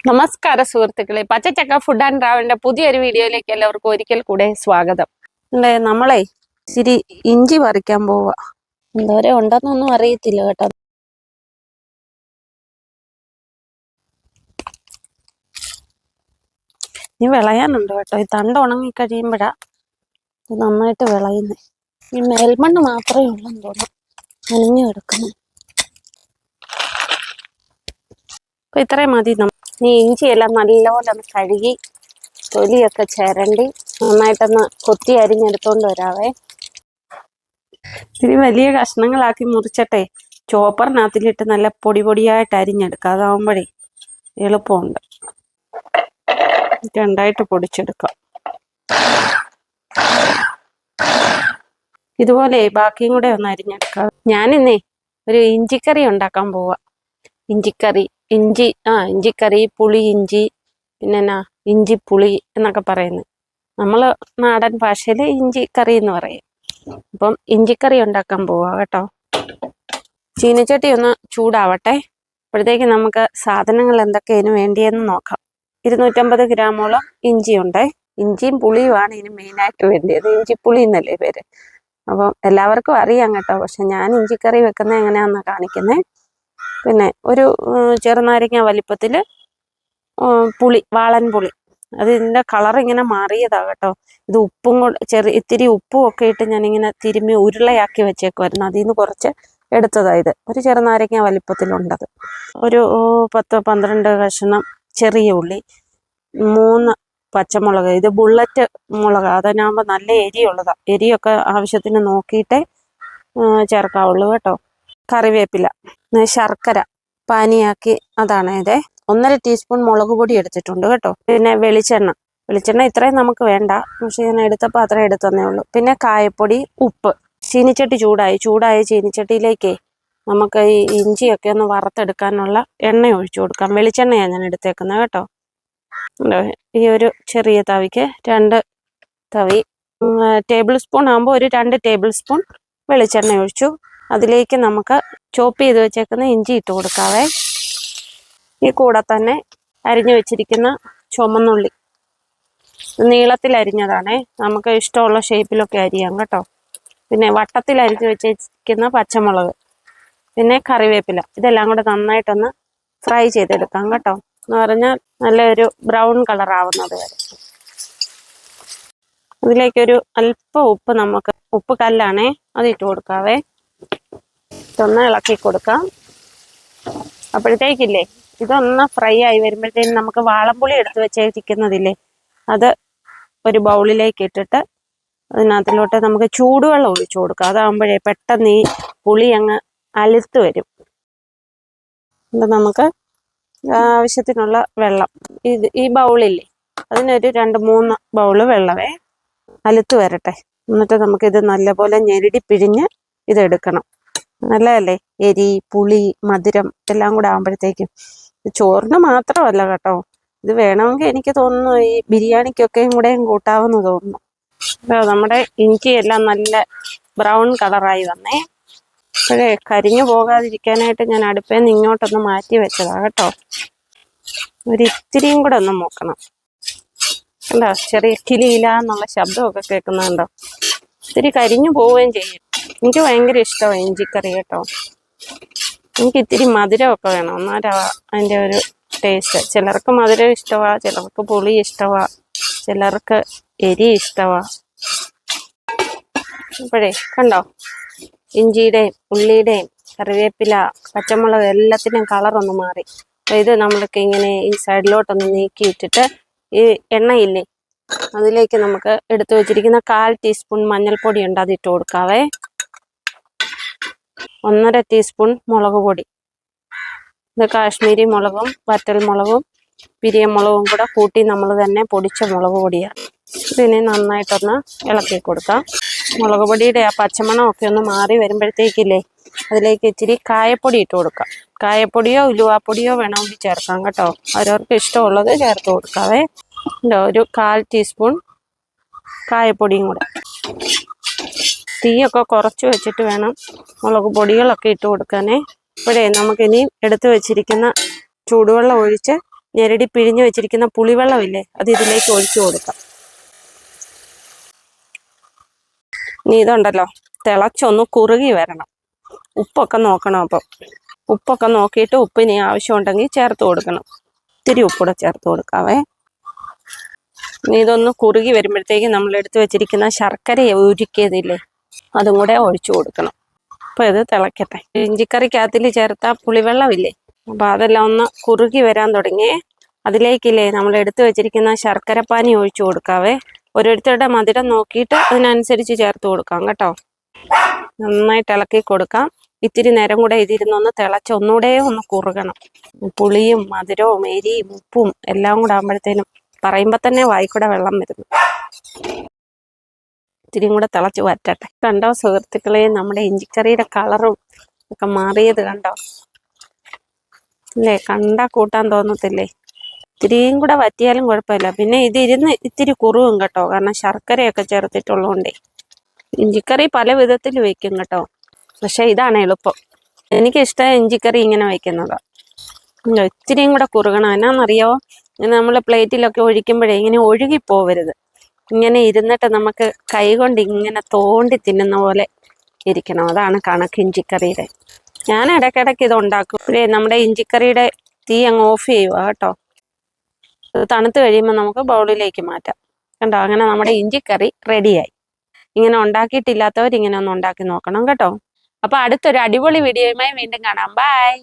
നമസ്കാര സുഹൃത്തുക്കളെ, പച്ചച്ചക്ക food and ട്രാവലിന്റെ പുതിയൊരു വീഡിയോയിലേക്ക് എല്ലാവർക്കും ഒരിക്കൽ കൂടെ സ്വാഗതം. നമ്മളെ ഇച്ചിരി ഇഞ്ചി പറിക്കാൻ പോവാ. എന്തോരം ഉണ്ടെന്നൊന്നും അറിയത്തില്ല കേട്ടോ. ഇനി വിളയാനുണ്ട് കേട്ടോ. ഈ തണ്ട് ഉണങ്ങി കഴിയുമ്പോഴാ ഇത് നന്നായിട്ട് വിളയുന്നേ. ഈ മേൽമണ്ണ് മാത്രമേ ഉള്ളെന്ന് തോന്നുന്നു നനഞ്ഞു കിടക്കുന്നു. അപ്പൊ ഇത്രയും മതി. ഈ ഇഞ്ചിയെല്ലാം നല്ലപോലെ ഒന്ന് കഴുകി തൊലിയൊക്കെ ചിരണ്ടി നന്നായിട്ടൊന്ന് കൊത്തി അരിഞ്ഞെടുത്തോണ്ട് വരാവേ. ഇത്തിരി വലിയ കഷ്ണങ്ങളാക്കി മുറിച്ചട്ടെ ചോപ്പറിനകത്തിലിട്ട് നല്ല പൊടി പൊടിയായിട്ട് അരിഞ്ഞെടുക്കാം. അതാവുമ്പോഴേ എളുപ്പമുണ്ട്. രണ്ടായിട്ട് പൊടിച്ചെടുക്കാം. ഇതുപോലെ ബാക്കിയും കൂടെ ഒന്ന് അരിഞ്ഞെടുക്കാം. ഞാനിന്നേ ഒരു ഇഞ്ചിക്കറി ഉണ്ടാക്കാൻ പോവാ. ഇഞ്ചിക്കറി, ഇഞ്ചിക്കറി, പുളി ഇഞ്ചി, പിന്നെ ഇഞ്ചിപ്പുളി എന്നൊക്കെ പറയുന്നത്. നമ്മള് നാടൻ ഭാഷയിൽ ഇഞ്ചിക്കറി എന്ന് പറയും. അപ്പം ഇഞ്ചിക്കറി ഉണ്ടാക്കാൻ പോവാ കേട്ടോ. ചീനച്ചട്ടി ഒന്ന് ചൂടാവട്ടെ. അപ്പോഴത്തേക്ക് നമുക്ക് സാധനങ്ങൾ എന്തൊക്കെയാണ് വേണ്ടിയെന്ന് നോക്കാം. 250 ഗ്രാമോളം ഇഞ്ചിയുണ്ട്. ഇഞ്ചിയും പുളിയുമാണ് ഇതിന് മെയിനായിട്ട് വേണ്ടിയത്. ഇഞ്ചിപ്പുളി എന്നല്ലേ പേര്. അപ്പം എല്ലാവർക്കും അറിയാം കേട്ടോ. പക്ഷെ ഞാൻ ഇഞ്ചിക്കറി വെക്കുന്നത് എങ്ങനെയാണെന്ന് കാണിക്കുന്നത്. പിന്നെ ഒരു ചെറുനാരങ്ങ വലിപ്പത്തിൽ പുളി, വാളൻ പുളി. അതിൻ്റെ കളർ ഇങ്ങനെ മാറിയതാ കേട്ടോ. ഇത് ഉപ്പും കൂടെ ഇത്തിരി ഉപ്പും ഒക്കെ ഇട്ട് ഞാനിങ്ങനെ തിരുമ്മി ഉരുളയാക്കി വെച്ചേക്കുമായിരുന്നു. അതിൽ നിന്ന് കുറച്ച് എടുത്തതായത്. ഒരു ചെറുനാരങ്ങ വലിപ്പത്തിലുണ്ടത്. ഒരു 10-12 കഷ്ണം ചെറിയ ഉള്ളി, 3 പച്ചമുളക്. ഇത് ബുള്ളറ്റ് മുളക്. അതിനാകുമ്പോൾ നല്ല എരിയുള്ളതാ. എരിയൊക്കെ ആവശ്യത്തിന് നോക്കിയിട്ടേ ചേർക്കാവുള്ളൂ കേട്ടോ. കറിവേപ്പില, ശർക്കര പാനിയാക്കി അതാണ് ഇത്. 1.5 ടീസ്പൂൺ മുളക് പൊടി എടുത്തിട്ടുണ്ട് കേട്ടോ. പിന്നെ വെളിച്ചെണ്ണ ഇത്രയും നമുക്ക് വേണ്ട, പക്ഷെ ഞാൻ എടുത്തപ്പോൾ അത്രയും എടുത്തന്നേ ഉള്ളൂ. പിന്നെ കായപ്പൊടി, ഉപ്പ്. ചീനിച്ചട്ടി ചൂടായി ചീനിച്ചട്ടിയിലേക്ക് നമുക്ക് ഈ ഇഞ്ചിയൊക്കെ ഒന്ന് വറുത്തെടുക്കാനുള്ള എണ്ണ ഒഴിച്ചു കൊടുക്കാം. വെളിച്ചെണ്ണയാണ് ഞാൻ എടുത്തേക്കുന്നത് കേട്ടോ. ഈ ഒരു ചെറിയ തവിക്ക് 2 തവി. ടേബിൾ സ്പൂൺ ആകുമ്പോൾ ഒരു 2 ടേബിൾ സ്പൂൺ വെളിച്ചെണ്ണ ഒഴിച്ചു. അതിലേക്ക് നമുക്ക് ചോപ്പ് ചെയ്ത് വെച്ചേക്കുന്ന ഇഞ്ചി ഇട്ട് കൊടുക്കാവേ. ഈ കൂടെ തന്നെ അരിഞ്ഞു വെച്ചിരിക്കുന്ന ചുമന്നുള്ളി, നീളത്തിൽ അരിഞ്ഞതാണേ. നമുക്ക് ഇഷ്ടമുള്ള ഷേപ്പിലൊക്കെ അരിയാം കേട്ടോ. പിന്നെ വട്ടത്തിൽ അരിഞ്ഞു വെച്ചിരിക്കുന്ന പച്ചമുളക്, പിന്നെ കറിവേപ്പില. ഇതെല്ലാം കൂടെ നന്നായിട്ടൊന്ന് ഫ്രൈ ചെയ്തെടുക്കാം കേട്ടോ. എന്ന് പറഞ്ഞാൽ നല്ലൊരു ബ്രൗൺ കളർ ആവുന്നത് വരെ. അതിലേക്കൊരു അല്പം ഉപ്പ്, ഉപ്പ് കല്ലാണേ, അതിട്ട് കൊടുക്കാവേ. ഇതൊന്ന് ഇളക്കി കൊടുക്കാം. അപ്പോഴത്തേക്കില്ലേ ഇതൊന്ന് ഫ്രൈ ആയി വരുമ്പോഴത്തേക്കും നമുക്ക് വാളംപുളി എടുത്ത് വെച്ചിരിക്കുന്നതില്ലേ, അത് ഒരു ബൗളിലേക്ക് ഇട്ടിട്ട് അതിനകത്തിലോട്ട് നമുക്ക് ചൂടുവെള്ളം ഒഴിച്ചു കൊടുക്കാം. അതാകുമ്പോഴേ പെട്ടെന്ന് ഈ പുളി അങ്ങ് അലുത്ത് വരും. നമുക്ക് ആവശ്യത്തിനുള്ള വെള്ളം ഈ ബൗളില്ലേ, അതിനൊരു 2-3 ബൗള് വെള്ളമേ. അലുത്ത് വരട്ടെ. എന്നിട്ട് നമുക്കിത് നല്ലപോലെ ഞെരടി പിഴിഞ്ഞ് ഇതെടുക്കണം. നല്ലതല്ലേ, എരി, പുളി, മധുരം എല്ലാം കൂടെ ആകുമ്പോഴത്തേക്കും. ചോറിന് മാത്രമല്ല കേട്ടോ, ഇത് വേണമെങ്കിൽ എനിക്ക് തോന്നുന്നു ഈ ബിരിയാണിക്കൊക്കെയും കൂടെയും കൂട്ടാവെന്ന് തോന്നുന്നു. നമ്മുടെ ഇഞ്ചി എല്ലാം നല്ല ബ്രൗൺ കളറായി വന്നേ. അപ്പോഴേ കരിഞ്ഞു പോകാതിരിക്കാനായിട്ട് ഞാൻ അടുപ്പേൽ നിന്ന് ഇങ്ങോട്ടൊന്ന് മാറ്റി വെച്ചതാ കേട്ടോ. ഒരിത്തിരിയും കൂടെ ഒന്ന് നോക്കണം. കണ്ടോ, ചെറിയ കിലിയില എന്നുള്ള ശബ്ദമൊക്കെ കേൾക്കുന്നുണ്ടോ. ഇത്തിരി കരിഞ്ഞു പോവുകയും ചെയ്യും. എനിക്ക് ഭയങ്കര ഇഷ്ടമാണ് ഇഞ്ചിക്കറി കേട്ടോ. എനിക്ക് ഇത്തിരി മധുരമൊക്കെ വേണം, എന്നാലും അതിൻ്റെ ഒരു ടേസ്റ്റ്. ചിലർക്ക് മധുരം ഇഷ്ടമാണ്, ചിലർക്ക് പുളി ഇഷ്ടമാണ്, ചിലർക്ക് എരി ഇഷ്ടമാണ്. അപ്പോഴേ കണ്ടോ, ഇഞ്ചിയുടെയും ഉള്ളിയുടെയും കറിവേപ്പില, പച്ചമുളക് എല്ലാത്തിനും കളറൊന്ന് മാറി. അപ്പോൾ ഇത് നമ്മൾക്ക് ഇങ്ങനെ ഈ സൈഡിലോട്ടൊന്ന് നീക്കിയിട്ടിട്ട് ഈ എണ്ണയില്ലേ, അതിലേക്ക് നമുക്ക് എടുത്തു വെച്ചിരിക്കുന്ന 1/4 ടീസ്പൂൺ മഞ്ഞൾപ്പൊടി ഉണ്ട്, അതിട്ട് കൊടുക്കാവേ. 1.5 ടീസ്പൂൺ മുളക് പൊടി. ഇത് കാശ്മീരി മുളകും വറ്റൽ മുളകും പിരിയമുളകും കൂടെ കൂട്ടി നമ്മൾ തന്നെ പൊടിച്ച മുളക് പൊടിയാണ്. ഇതിനെ നന്നായിട്ടൊന്ന് ഇളക്കി കൊടുക്കാം. മുളക് പൊടിയുടെ ആ പച്ചമണമൊക്കെ ഒന്ന് മാറി വരുമ്പോഴത്തേക്കില്ലേ, അതിലേക്ക് ഇച്ചിരി കായപ്പൊടി ഇട്ട് കൊടുക്കാം. കായപ്പൊടിയോ ഉലുവാപ്പൊടിയോ വേണമെങ്കിൽ ചേർക്കാം കേട്ടോ. ഓരോർക്ക് ഇഷ്ടമുള്ളത് ചേർത്ത് കൊടുക്കാവേ. ഒരു 1/4 ടീസ്പൂൺ കായപ്പൊടിയും കൂടെ. തീയൊക്കെ കുറച്ച് വെച്ചിട്ട് വേണം മുളക് പൊടികളൊക്കെ ഇട്ട് കൊടുക്കാനേ. ഇപ്പോഴേ നമുക്കിനി എടുത്തു വെച്ചിരിക്കുന്ന ചൂടുവെള്ളം ഒഴിച്ച് ഞെരടി പിഴിഞ്ഞു വെച്ചിരിക്കുന്ന പുളിവെള്ളമില്ലേ, അത് ഇതിലേക്ക് ഒഴിച്ചു കൊടുക്കാം. ഇനി ഇതുണ്ടല്ലോ തിളച്ചൊന്ന് കുറുകി വരണം. ഉപ്പൊക്കെ നോക്കണം. അപ്പം ഉപ്പൊക്കെ നോക്കിയിട്ട് ഉപ്പിന് ആവശ്യമുണ്ടെങ്കിൽ ചേർത്ത് കൊടുക്കണം. ഇത്തിരി ഉപ്പൂടെ ചേർത്ത് കൊടുക്കാവേ. ഇനി ഇതൊന്ന് കുറുകി വരുമ്പോഴത്തേക്ക് നമ്മൾ എടുത്തു വെച്ചിരിക്കുന്ന ശർക്കര ഉരുക്കിയതില്ലേ, അതും കൂടെ ഒഴിച്ചു കൊടുക്കണം. അപ്പോൾ ഇത് തിളക്കട്ടെ. ഇഞ്ചിക്കറിക്കകത്തിൽ ചേർത്ത പുളിവെള്ളമില്ലേ, അപ്പോൾ അതെല്ലാം ഒന്ന് കുറുകി വരാൻ തുടങ്ങി. അതിലേക്കില്ലേ നമ്മൾ എടുത്തു വെച്ചിരിക്കുന്ന ശർക്കരപ്പാനി ഒഴിച്ചു കൊടുക്കാവേ. ഓരോരുത്തരുടെ മധുരം നോക്കിയിട്ട് അതിനനുസരിച്ച് ചേർത്ത് കൊടുക്കാം കേട്ടോ. നന്നായിട്ട് ഇളക്കി കൊടുക്കാം. ഇത്തിരി നേരം കൂടെ ഇതിരുന്നൊന്ന് തിളച്ച് ഒന്നുകൂടെ ഒന്ന് കുറുകണം. പുളിയും മധുരവും എരിയും ഉപ്പും എല്ലാം കൂടെ ആകുമ്പോഴത്തേനും പറയുമ്പോൾ തന്നെ വായിക്കൂടെ വെള്ളം വരുന്നു. ഇത്തിരിയും കൂടെ തിളച്ച് വറ്റട്ടെ. കണ്ടോ സുഹൃത്തുക്കളെ, നമ്മുടെ ഇഞ്ചിക്കറിയുടെ കളറും ഒക്കെ മാറിയത് കണ്ടോ അല്ലേ? കണ്ടാ കൂട്ടാൻ തോന്നത്തില്ലേ? ഇത്തിരിയും കൂടെ വറ്റിയാലും കുഴപ്പമില്ല. പിന്നെ ഇതിരുന്ന് ഇത്തിരി കുറുവും കേട്ടോ, കാരണം ശർക്കരയൊക്കെ ചേർത്തിട്ടുള്ളതുകൊണ്ടേ. ഇഞ്ചിക്കറി പല വിധത്തിൽ വെക്കും കേട്ടോ, പക്ഷെ ഇതാണ് എളുപ്പം. എനിക്കിഷ്ടം ഇഞ്ചിക്കറി ഇങ്ങനെ വെക്കുന്നതാണ്. ഇത്തിരിയും കൂടെ കുറുകണം. എന്നാന്നറിയോ, ഇങ്ങനെ നമ്മൾ പ്ലേറ്റിലൊക്കെ ഒഴിക്കുമ്പോഴേ ഇങ്ങനെ ഒഴുകിപ്പോവരുത്. ഇങ്ങനെ ഇരുന്നിട്ട് നമുക്ക് കൈ കൊണ്ട് ഇങ്ങനെ തോണ്ടി തിന്നുന്ന പോലെ ഇരിക്കണം. അതാണ് കണക്ക് ഇഞ്ചിക്കറിയുടെ. ഞാൻ ഇടയ്ക്കിടയ്ക്ക് ഇത് ഉണ്ടാക്കും. നമ്മുടെ ഇഞ്ചിക്കറിയുടെ തീ അങ്ങ് ഓഫ് ചെയ്യുക കേട്ടോ. ഇത് തണുത്ത് കഴിയുമ്പോൾ നമുക്ക് ബൗളിലേക്ക് മാറ്റാം. കണ്ടോ, അങ്ങനെ നമ്മുടെ ഇഞ്ചിക്കറി റെഡിയായി. ഇങ്ങനെ ഉണ്ടാക്കിയിട്ടില്ലാത്തവർ ഇങ്ങനെ ഒന്ന് ഉണ്ടാക്കി നോക്കണം കേട്ടോ. അപ്പോൾ അടുത്തൊരു അടിപൊളി വീഡിയോയുമായി വീണ്ടും കാണാം. ബൈ.